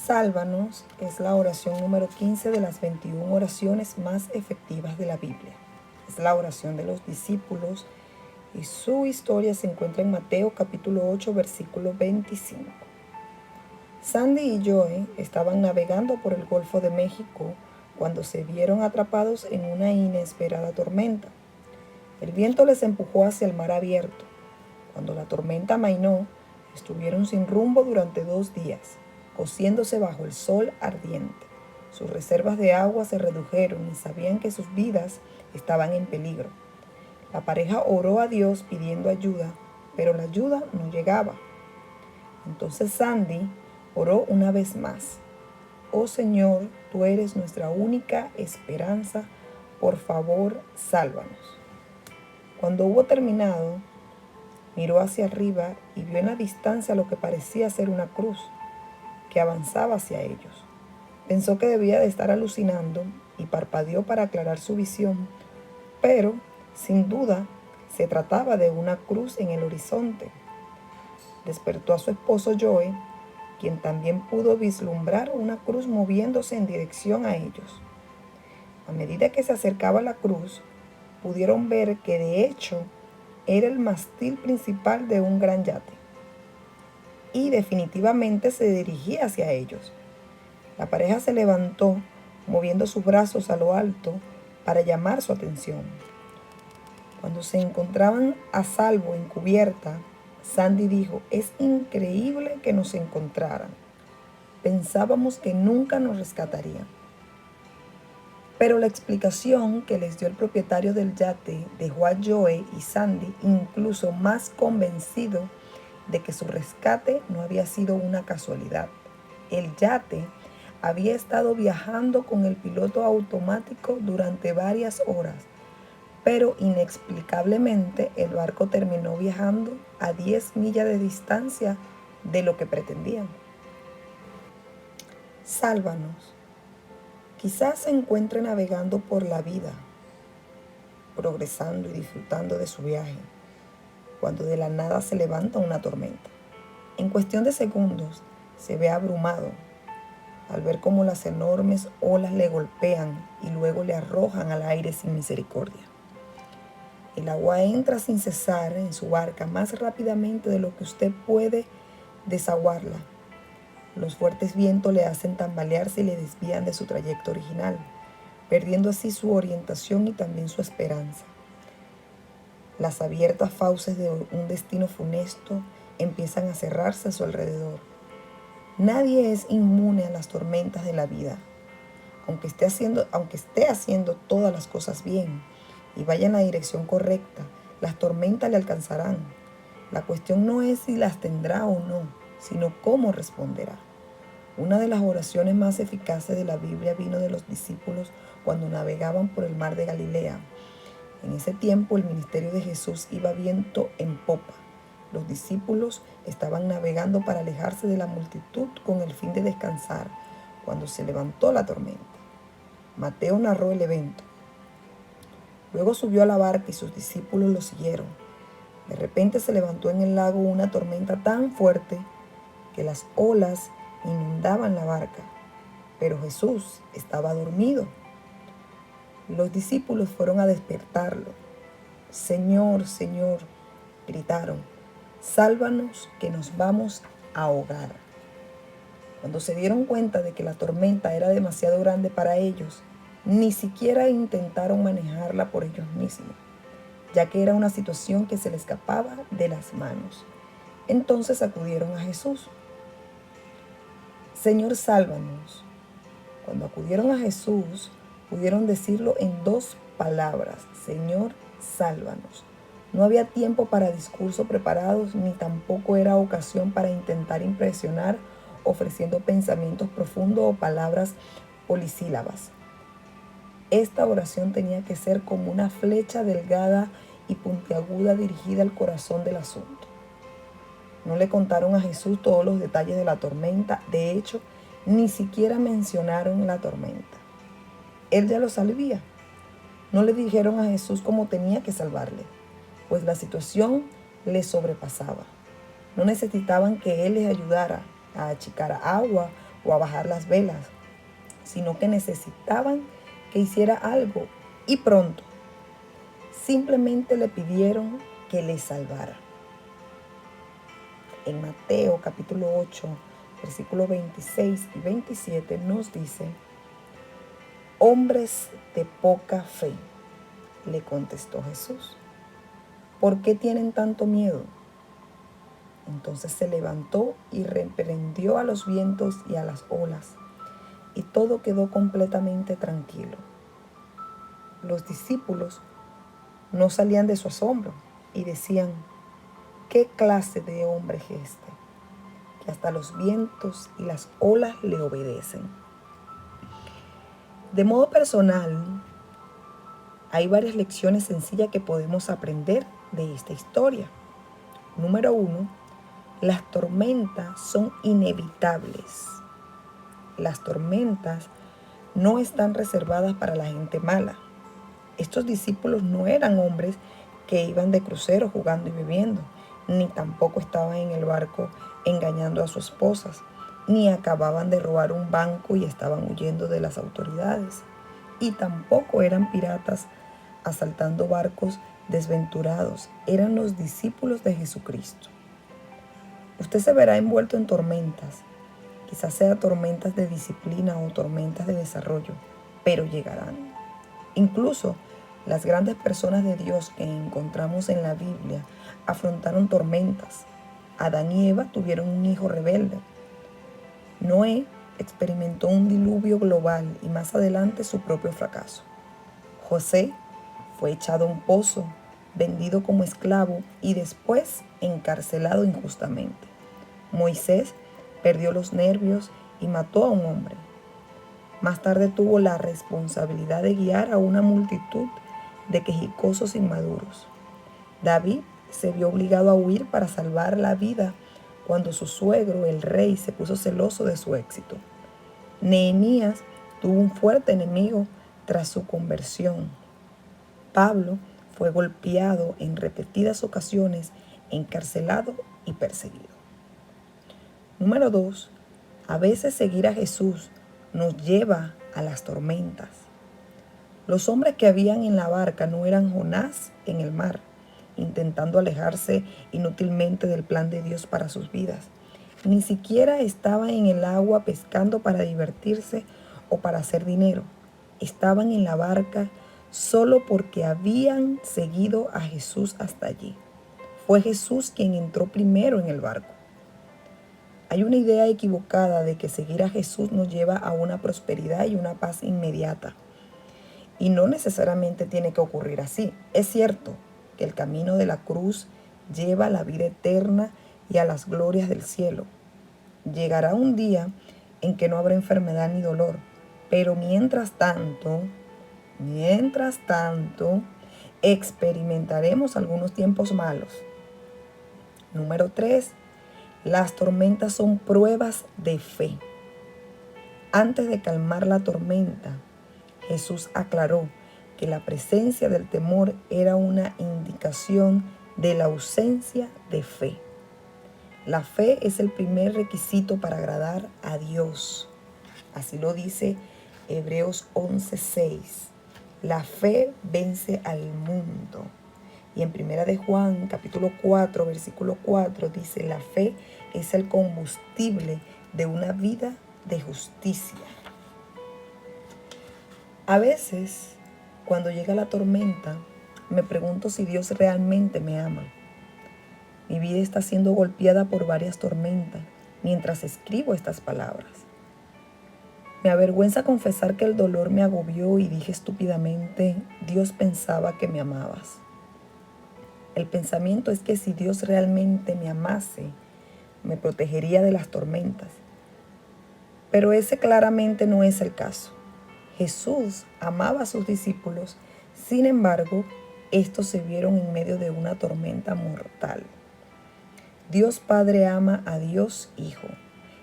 Sálvanos es la oración número 15 de las 21 oraciones más efectivas de la Biblia. Es la oración de los discípulos y su historia se encuentra en Mateo capítulo 8, versículo 25. Sandy y Joe estaban navegando por el Golfo de México cuando se vieron atrapados en una inesperada tormenta. El viento les empujó hacia el mar abierto. Cuando la tormenta amainó, estuvieron sin rumbo durante 2 días, cociéndose bajo el sol ardiente. Sus reservas de agua se redujeron y sabían que sus vidas estaban en peligro. La pareja oró a Dios pidiendo ayuda, pero la ayuda no llegaba. Entonces Sandy oró una vez más. Oh Señor, tú eres nuestra única esperanza, por favor, sálvanos. Cuando hubo terminado, miró hacia arriba y vio en la distancia lo que parecía ser una cruz que avanzaba hacia ellos. Pensó que debía de estar alucinando y parpadeó para aclarar su visión, pero, sin duda, se trataba de una cruz en el horizonte. Despertó a su esposo Joe, quien también pudo vislumbrar una cruz moviéndose en dirección a ellos. A medida que se acercaba a la cruz, pudieron ver que de hecho era el mástil principal de un gran yate y definitivamente se dirigía hacia ellos. La pareja se levantó, moviendo sus brazos a lo alto para llamar su atención. Cuando se encontraban a salvo en cubierta, Sandy dijo: es increíble que nos encontraran. Pensábamos que nunca nos rescatarían. Pero la explicación que les dio el propietario del yate dejó a Joe y Sandy incluso más convencido de que su rescate no había sido una casualidad. El yate había estado viajando con el piloto automático durante varias horas, pero inexplicablemente el barco terminó viajando a 10 millas de distancia de lo que pretendían. Sálvanos. Quizás se encuentre navegando por la vida, progresando y disfrutando de su viaje, cuando de la nada se levanta una tormenta. En cuestión de segundos se ve abrumado al ver cómo las enormes olas le golpean y luego le arrojan al aire sin misericordia. El agua entra sin cesar en su barca más rápidamente de lo que usted puede desaguarla. Los fuertes vientos le hacen tambalearse y le desvían de su trayecto original, perdiendo así su orientación y también su esperanza. Las abiertas fauces de un destino funesto empiezan a cerrarse a su alrededor. Nadie es inmune a las tormentas de la vida. Aunque esté haciendo todas las cosas bien y vaya en la dirección correcta, las tormentas le alcanzarán. La cuestión no es si las tendrá o no, sino cómo responderá. Una de las oraciones más eficaces de la Biblia vino de los discípulos cuando navegaban por el mar de Galilea. En ese tiempo el ministerio de Jesús iba viento en popa. Los discípulos estaban navegando para alejarse de la multitud con el fin de descansar cuando se levantó la tormenta. Mateo narró el evento. Luego subió a la barca y sus discípulos lo siguieron. De repente se levantó en el lago una tormenta tan fuerte que las olas inundaban la barca, pero Jesús estaba dormido. Los discípulos fueron a despertarlo. Señor, Señor, gritaron, sálvanos que nos vamos a ahogar. Cuando se dieron cuenta de que la tormenta era demasiado grande para ellos, ni siquiera intentaron manejarla por ellos mismos, ya que era una situación que se le escapaba de las manos. Entonces acudieron a Jesús. Señor, sálvanos. Cuando acudieron a Jesús, pudieron decirlo en 2 palabras: Señor, sálvanos. No había tiempo para discursos preparados, ni tampoco era ocasión para intentar impresionar ofreciendo pensamientos profundos o palabras polisílabas. Esta oración tenía que ser como una flecha delgada y puntiaguda dirigida al corazón del asunto. No le contaron a Jesús todos los detalles de la tormenta. De hecho, ni siquiera mencionaron la tormenta. Él ya lo sabía. No le dijeron a Jesús cómo tenía que salvarle, pues la situación les sobrepasaba. No necesitaban que Él les ayudara a achicar agua o a bajar las velas, sino que necesitaban que hiciera algo y pronto. Simplemente le pidieron que les salvara. En Mateo capítulo 8, versículos 26 y 27 nos dice: hombres de poca fe, le contestó Jesús, ¿por qué tienen tanto miedo? Entonces se levantó y reprendió a los vientos y a las olas, y todo quedó completamente tranquilo. Los discípulos no salían de su asombro y decían: ¿qué clase de hombre es este, que hasta los vientos y las olas le obedecen? De modo personal, hay varias lecciones sencillas que podemos aprender de esta historia. Número 1, las tormentas son inevitables. Las tormentas no están reservadas para la gente mala. Estos discípulos no eran hombres que iban de crucero jugando y bebiendo, ni tampoco estaban en el barco engañando a sus esposas, ni acababan de robar un banco y estaban huyendo de las autoridades, y tampoco eran piratas asaltando barcos desventurados. Eran los discípulos de Jesucristo. Usted se verá envuelto en tormentas, quizás sea tormentas de disciplina o tormentas de desarrollo, pero llegarán. Incluso las grandes personas de Dios que encontramos en la Biblia afrontaron tormentas. Adán y Eva tuvieron un hijo rebelde. Noé experimentó un diluvio global y más adelante su propio fracaso. José fue echado a un pozo, vendido como esclavo y después encarcelado injustamente. Moisés perdió los nervios y mató a un hombre. Más tarde tuvo la responsabilidad de guiar a una multitud de quejicosos inmaduros. David se vio obligado a huir para salvar la vida cuando su suegro, el rey, se puso celoso de su éxito. Nehemías tuvo un fuerte enemigo tras su conversión. Pablo fue golpeado en repetidas ocasiones, encarcelado y perseguido. Número 2. A veces seguir a Jesús nos lleva a las tormentas. Los hombres que habían en la barca no eran Jonás en el mar, intentando alejarse inútilmente del plan de Dios para sus vidas. Ni siquiera estaban en el agua pescando para divertirse o para hacer dinero. Estaban en la barca solo porque habían seguido a Jesús hasta allí. Fue Jesús quien entró primero en el barco. Hay una idea equivocada de que seguir a Jesús nos lleva a una prosperidad y una paz inmediata. Y no necesariamente tiene que ocurrir así. Es cierto que el camino de la cruz lleva a la vida eterna y a las glorias del cielo. Llegará un día en que no habrá enfermedad ni dolor. Pero mientras tanto, experimentaremos algunos tiempos malos. Número 3. Las tormentas son pruebas de fe. Antes de calmar la tormenta, Jesús aclaró que la presencia del temor era una indicación de la ausencia de fe. La fe es el primer requisito para agradar a Dios. Así lo dice Hebreos 11:6. La fe vence al mundo. Y en 1 de Juan, capítulo 4, versículo 4, dice: la fe es el combustible de una vida de justicia. A veces, cuando llega la tormenta, me pregunto si Dios realmente me ama. Mi vida está siendo golpeada por varias tormentas mientras escribo estas palabras. Me avergüenza confesar que el dolor me agobió y dije estúpidamente: Dios pensaba que me amabas. El pensamiento es que si Dios realmente me amase, me protegería de las tormentas. Pero ese claramente no es el caso. Jesús amaba a sus discípulos, sin embargo, estos se vieron en medio de una tormenta mortal. Dios Padre ama a Dios Hijo,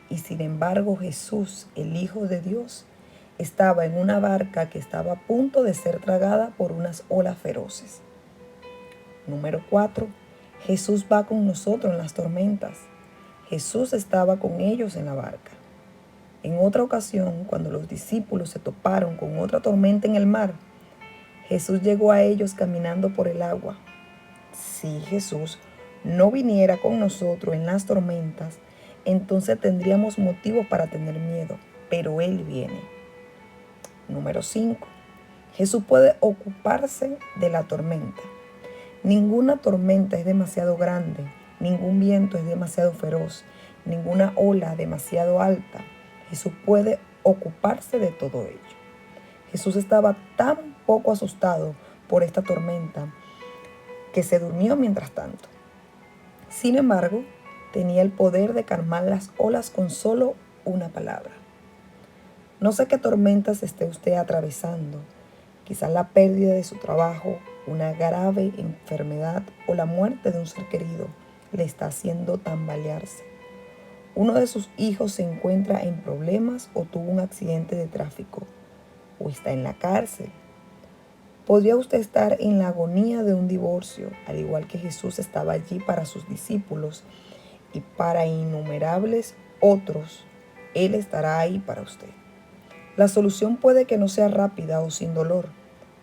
y sin embargo Jesús, el Hijo de Dios, estaba en una barca que estaba a punto de ser tragada por unas olas feroces. Número 4. Jesús va con nosotros en las tormentas. Jesús estaba con ellos en la barca. En otra ocasión, cuando los discípulos se toparon con otra tormenta en el mar, Jesús llegó a ellos caminando por el agua. Si Jesús no viniera con nosotros en las tormentas, entonces tendríamos motivos para tener miedo, pero Él viene. Número 5. Jesús puede ocuparse de la tormenta. Ninguna tormenta es demasiado grande, ningún viento es demasiado feroz, ninguna ola demasiado alta. Jesús puede ocuparse de todo ello. Jesús estaba tan poco asustado por esta tormenta que se durmió mientras tanto. Sin embargo, tenía el poder de calmar las olas con solo una palabra. No sé qué tormentas esté usted atravesando. Quizás la pérdida de su trabajo, una grave enfermedad o la muerte de un ser querido le está haciendo tambalearse. Uno de sus hijos se encuentra en problemas o tuvo un accidente de tráfico o está en la cárcel. Podría usted estar en la agonía de un divorcio, al igual que Jesús estaba allí para sus discípulos y para innumerables otros. Él estará ahí para usted. La solución puede que no sea rápida o sin dolor,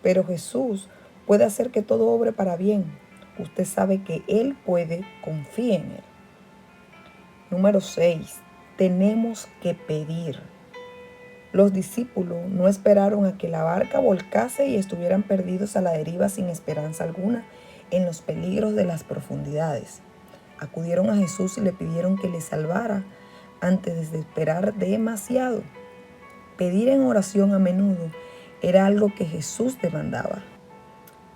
pero Jesús puede hacer que todo obre para bien. Usted sabe que Él puede, confíe en Él. Número 6. Tenemos que pedir. Los discípulos no esperaron a que la barca volcase y estuvieran perdidos a la deriva sin esperanza alguna en los peligros de las profundidades. Acudieron a Jesús y le pidieron que les salvara antes de esperar demasiado. Pedir en oración a menudo era algo que Jesús demandaba.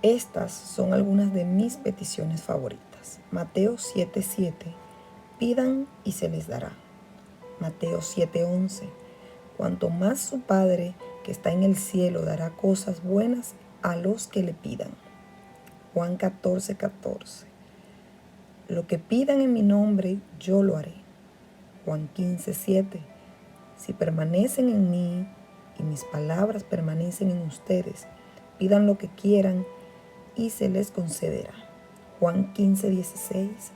Estas son algunas de mis peticiones favoritas. Mateo 7:7. Pidan y se les dará. Mateo 7:11. Cuanto más su Padre que está en el cielo dará cosas buenas a los que le pidan. Juan 14:14. Lo que pidan en mi nombre, yo lo haré. Juan 15:7. Si permanecen en mí y mis palabras permanecen en ustedes, pidan lo que quieran y se les concederá. Juan 15:16.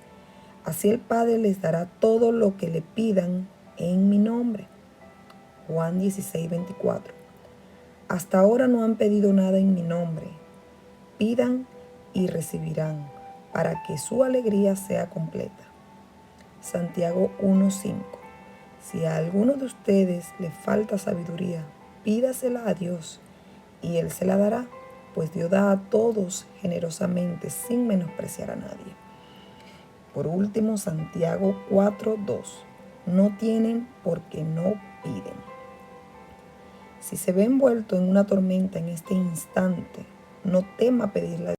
Así el Padre les dará todo lo que le pidan en mi nombre. Juan 16:24. Hasta ahora no han pedido nada en mi nombre. Pidan y recibirán, para que su alegría sea completa. Santiago 1:5. Si a alguno de ustedes le falta sabiduría, pídasela a Dios, y Él se la dará, pues Dios da a todos generosamente, sin menospreciar a nadie. Por último, Santiago 4:2. No tienen porque no piden. Si se ve envuelto en una tormenta en este instante, no tema pedirle